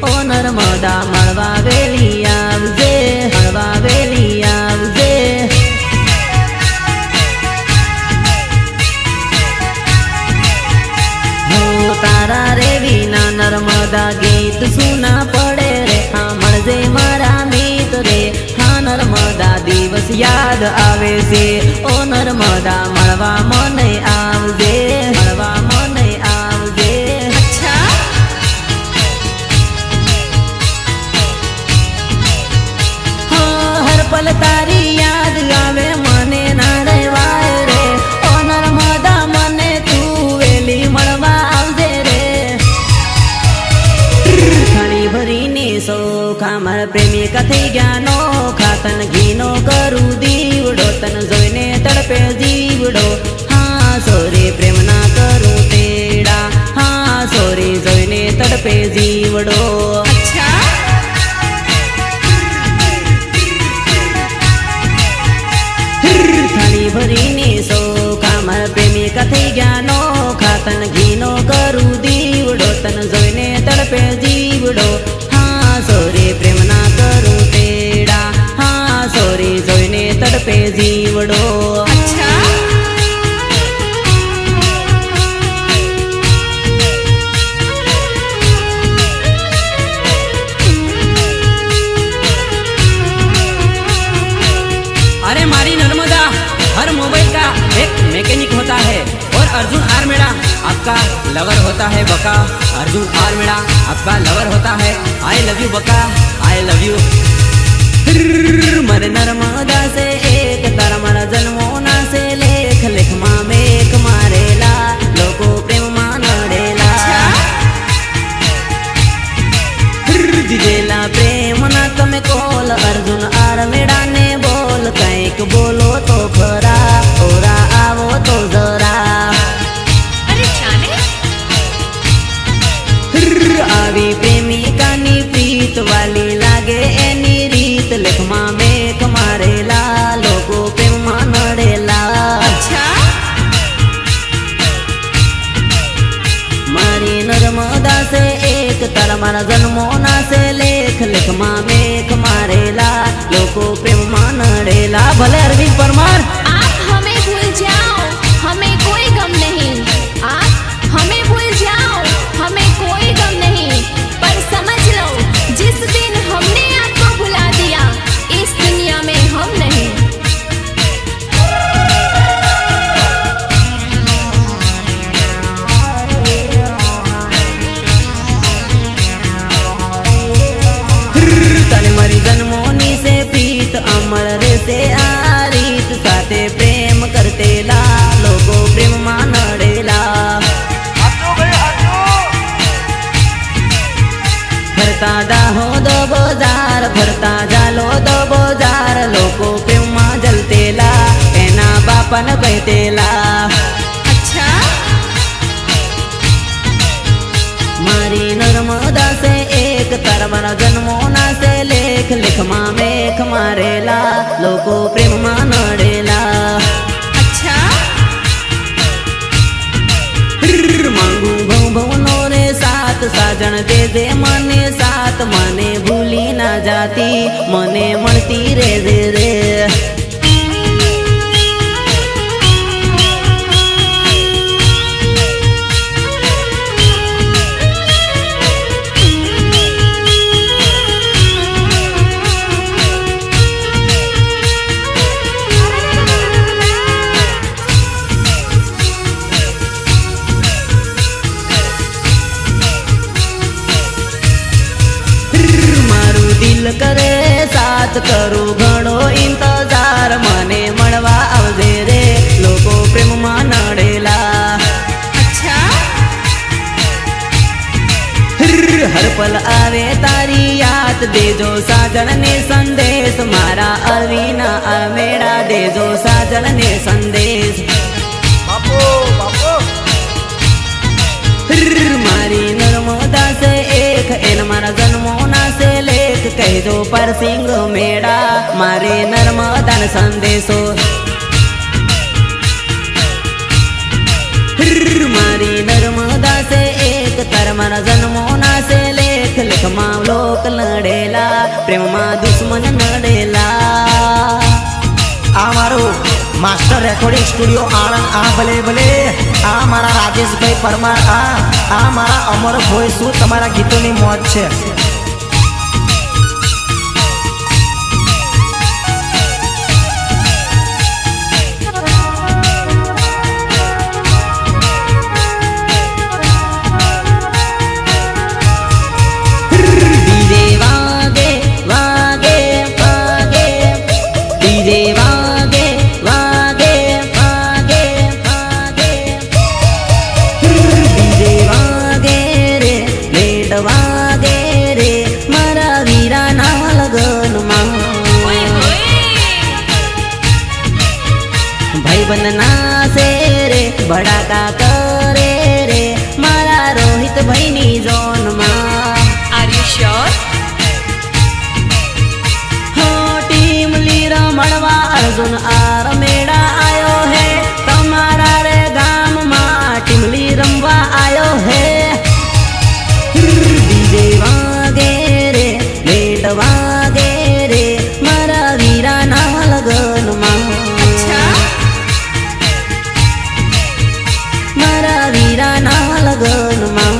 ओ नर्मदा मळवा वेली आवजे, मळवा वेली आवजे। हो तारा रे विना नर्मदा गीत सुना पड़े रे, सामळजे मारा मीत रे, हाँ नर्मदा दिवस याद आवे से, ओ नर्मदा मळवा मने आवजे, मळवा मने आवजे। अच्छा हाँ हर पल तारी याद आवे मने ना रेवाय रे, ओ नर्मदा मने तू वेली मळवा आवजे रे। थाली भरीने सोखा मार प्रेमिका थई गया नोखा, तन घीनो करू दीवडो, तन जोईने तड़पे जीवडो, हाँ सोरे प्रेम ना करू तेड़ा, हाँ सोरे जोईने तड़पे जीवडो। अच्छा थाली भरीने सोखा मार प्रेमिका थई गया नोखा, तन घीनो करू दीवडो, तन जोईने तड़पे जीवडो, हाँ सोरे प्रेम ना करू तेड़ा, हाँ सोरे जोईने तड़पे जीवडो। अच्छा अरे मारी नर्मदा, हर मोबाइल का एक मैकेनिक होता है और अर्जुन आर्मेड़ा आपका लवर होता है बका, अर्जुन आर्मेड़ा आपका लवर होता है। आई लव यू बका, आई लव यू। मर नर्मदा से एक तारा मारा जन्मोना से लेख लेख मा मेक मारेला, लोको प्रेम मा नडेला। दिजेला प्रेम ना तमे कोल, अर्जुन आर्मेड़ा ने बोल, कैक बोलो तो खरा, ओरा आवो तो जरा। अरे जाने आवी प्रेमिका नी प्रीत वाली लागे एनी रीत, लेखमा मेक मारेला, लोको प्रेम मा नडेला। अच्छा मारी नर्मदा से एक तारा मारा जन्मोना से लेख लेखमा मेक मारेला, लोको प्रेम मा नडेला। भले अरविंद परमार आप हमें भूल जाओ, हमें कोई गम नहीं, आप हमें भूल जाओ, हमें कोई गम नहीं, पर समझ लो जिस दिन हमने आपको भुला दिया, इस दुनिया में हम नहीं। तने मरी जन्मोनी से प्रीत, अमर रे से आरीत, साथे प्रेम करतेला, लोगो प्रेम मा नडेला। फरता दाहो दो बोजार, फरता जालो दो बोजार, लोको प्रेम मा जलतेला, एना बापन कहतेला। अच्छा मारी नर्मदा से एक तारा मारा जन्मोना से लेख लेखमा मेख मारेला, लोको प्रेम मा नडेला। अच्छा मांगू भौ भवनो रे साथ, साजन दे दे मने साथ, मने भूली ना जाती, मने मळती रे रे रे। दिल करे साथ करू घणो इंतजार, मने मळवा आवजे रे, लोको प्रेम मा नडेला। अच्छा हर पल आवे तारी याद, देजो साजन ने संदेश, मारा अरविना आर्मेड़ा देजो साजन ने संदेश। बापू बापू मारी नर्मदा से एक एन मारा जन्मोना से लेख, कह दो पर सिंह मेड़ा मारे नर्मदान संदेशो। मारी नर्मदा से एक तर मारा जन्मोना से लेख लेख मा લડેલા, પ્રેમમાં દુશ્મન નડેલા. આ મારું માસ્ટર રેકોર્ડિંગ સ્ટુડિયો આણંદ. આ ભલે ભલે. આ મારા રાજેશભાઈ પરમાર. આ મારા અમર ભોય. શું તમારા ગીતોની મોજ છે? ભાઈબંધના છે રે ભડાકા કરે રે મારા રોહિત ભાઈની જોનમાં. Are you sure? હો ટીમ લીર મળવા અર્જુન આર મેળા આયો હે, તમારા રે ગામમાં ટીમલી રમવા આયો હે. ડીજે વાગે રે બેટ વાગે રે મારા વીરાના લગનમાં. મારા વીરાના લગનમાં.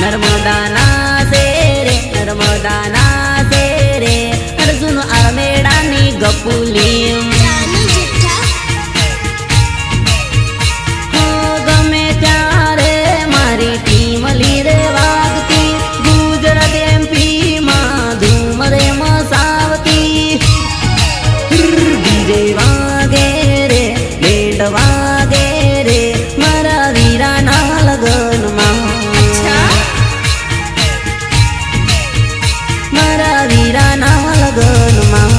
નર્મદાના છે રે નર્મદાના છે રે અર્જુન આરમેડાની ગપુલી. ગમે ત્યારે મારી ટીમ લીરે વાગતી, ગુજરાત એમપીમાં ધૂમ રે મસાવતી. ડીજે વાગે રે બેટ વાગે રે મારા વીરાના લગનમાં. મારા વીરાના લગનમાં.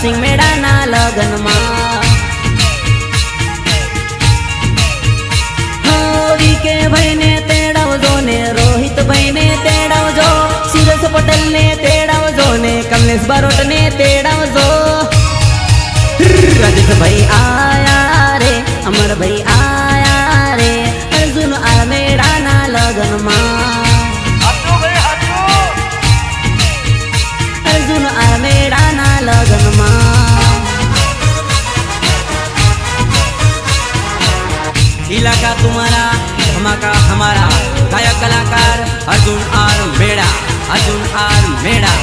સિંહ મેળાના લગનમાં. વિકે ભાઈને તેડાવજો ને રોહિત ભાઈને તેડાવજો, સુરેશ પટેલ ને તેડાવજો ને કમલેશ બારોટ ને તેડાવજો. રાજેશભાઈ આયા રે અમરભાઈ આયા રે અર્જુન આરમેડાના લગનમાં. અર્જુન આરમેડાના લગનમાં. इलाका तुम्हारा धमाका हमारा, गायक कलाकार अर्जुन आर मेड़ा. अर्जुन आर मेड़ा.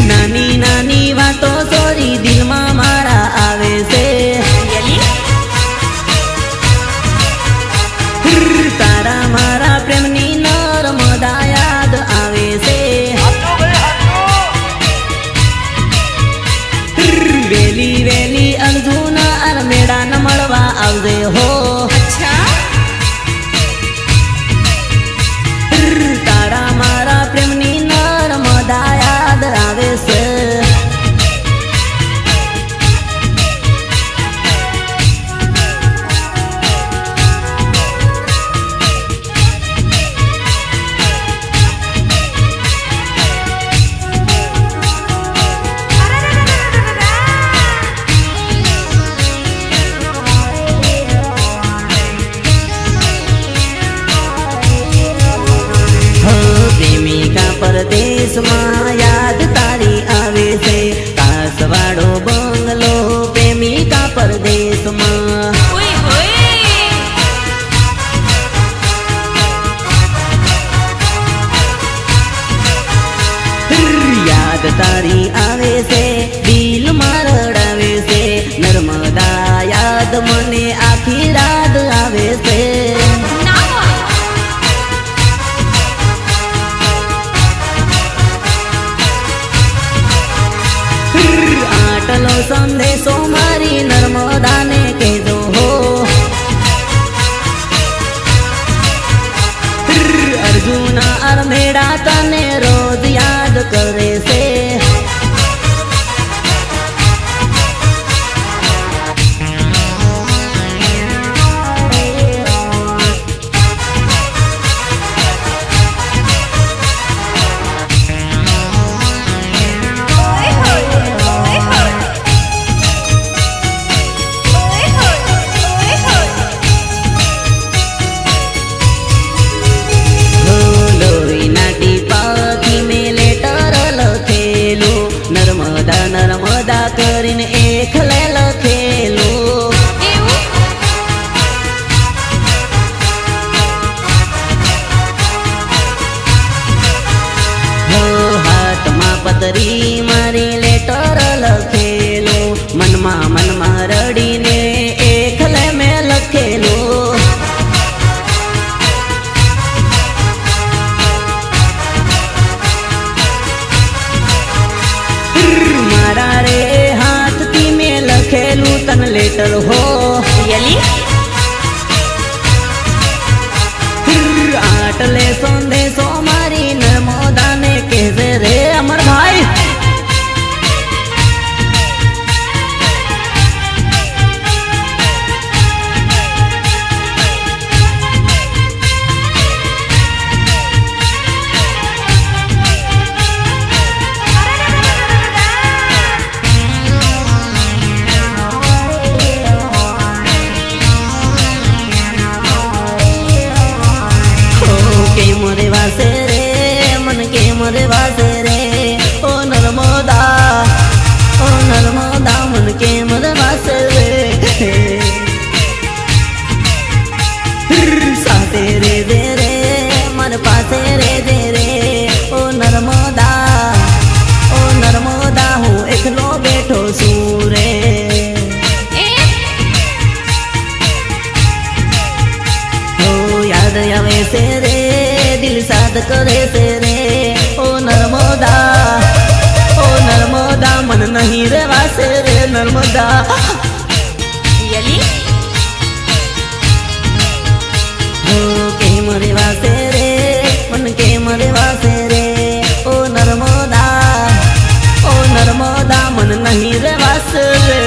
નાની નાની વાતો સોરી દિલમાં મારા આવે છે. તારા મારા પ્રેમની નર્મદા યાદ આવે છે. કરીને આખી રાત આવે છે. ના હોય. આટલો સંદેશો મારી નર્મદાને કહેજો હો. અર્જુન આર્મેડા તને રોજ યાદ કરે છે. લોહીના ટીપાથી મેં લેટર લખેલું, નર્મદા નર્મદા કરીને એકલે લખેલું. એવું? હો હાથમાં પતરી મારી લેટર લખેલું, મનમાં રડીને એકલે મેં લખેલું. મારા રે હાથથી મેં લખેલું તન લેટર હો. રિયલી? આટલે સંદેશો મારી નર્મદાને કહેજે રે અમર ભાઈ. કેમ રેવાશે રે મન કેમ રેવાશે રે, ઓ નર્મદા મન કેમ રેવાશે રે. સાથે રે દે રે મન પાસે રે દે રે, ઓ નર્મદા હું એકલો બેઠો છું રે. હો યાદ આવે છે રે દિલ સાદ કરે છે રે, ઓ નર્મદા મન નહીં રેવાશે રે નર્મદા. રિયલી? હો કેમ રેવાશે રે મન કેમ રેવાશે રે, ઓ નર્મદા મન નહીં રેવાશે રે.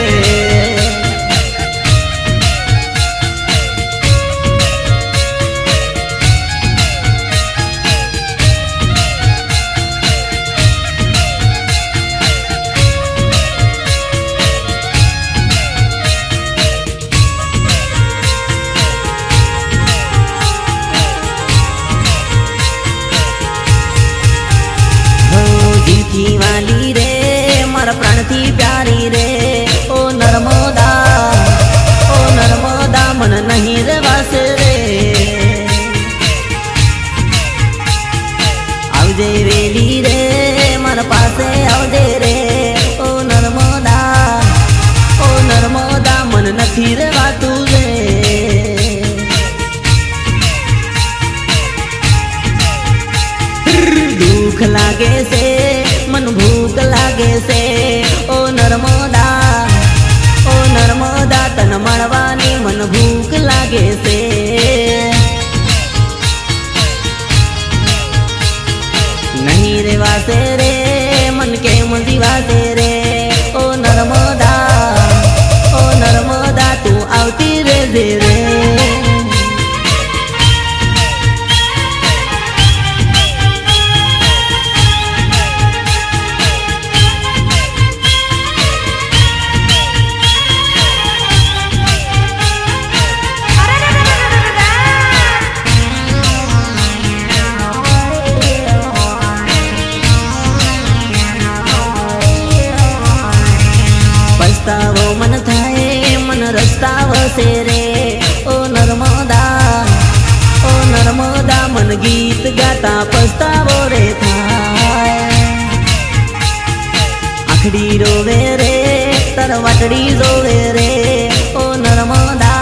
દિલથી વાલી રે મારા પ્રાણથી પ્યારી રે, ઓ નર્મદા મન નહીં રેવાશે રે. આવજે વેલી રે મારા પાસે આવજે રે, ઓ નર્મદા મન નથી રેવાતું રે. દુઃખ લાગે છે મન ભૂખ લાગે છે, ઓ નર્મદા તન મળવાની મન ભૂખ લાગે છે. નહીં રેવાશે રે મન કેમ જીવાશે રે, ઓ નર્મદા તું આવતી રહેજે રે. પસ્તાવો મન થાય મન રસ્તાવ છે રે, ઓ નર્મદા મન ગીત ગાતા પસ્તાવો રે થાય. આખડી રોવે રે તર વાટડી રોવે રે, ઓ નર્મદા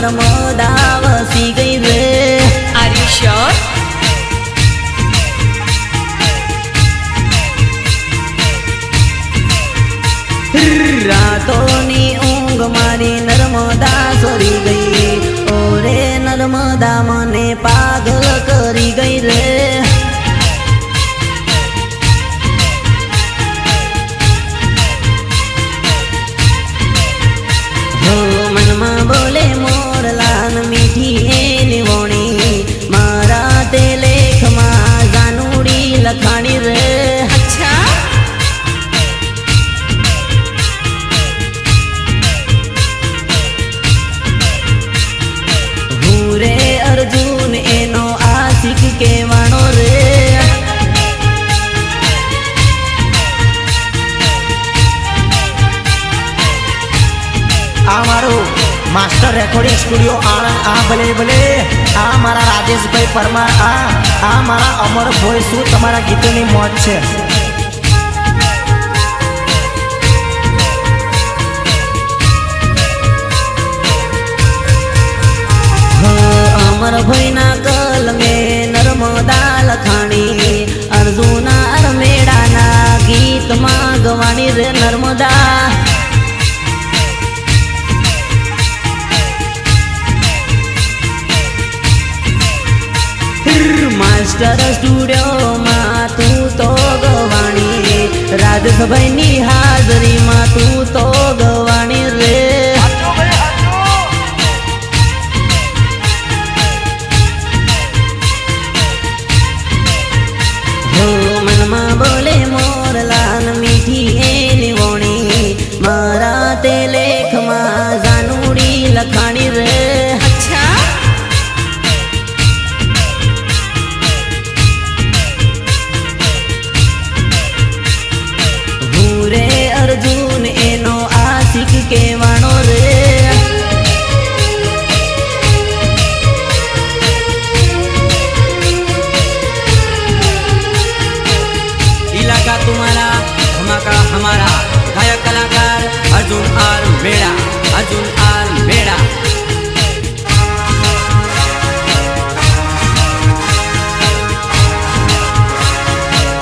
નર્મદા વસી ગઈ રે. R you sure? રાતોની ઊંઘ મારી નર્મદા સોરી ગઈ. ઓરે નર્મદા મને પાગલ કરી ગઈ રે. હો મનમાં બોલે મોરલાલ મીઠી એની વોણી, મારા તે લેખમાં જાનુડી લખાણી રે. અચ્છા, હું રે અર્જુન એનો આશિક કહેવાનો રે. આ મારું માસ્ટર રેકોર્ડિંગ સ્ટુડિયો આણંદ આ ભલે ભલે. આ મારા રાજેશભાઈ પરમાર, આ મારા અમર ભોય શું તમારા ગીતોની મોજ છે. અમર ભાઈના કલમે નર્મદા લખાણી, અર્જુના અરમેડાના ગીતમાં ગવાણી રે નર્મદા. માસ્ટર સ્ટુડિયોમાં તું તો ગવાણી, રાજભાઈની હાજરીમાં તું તો ગવાણી.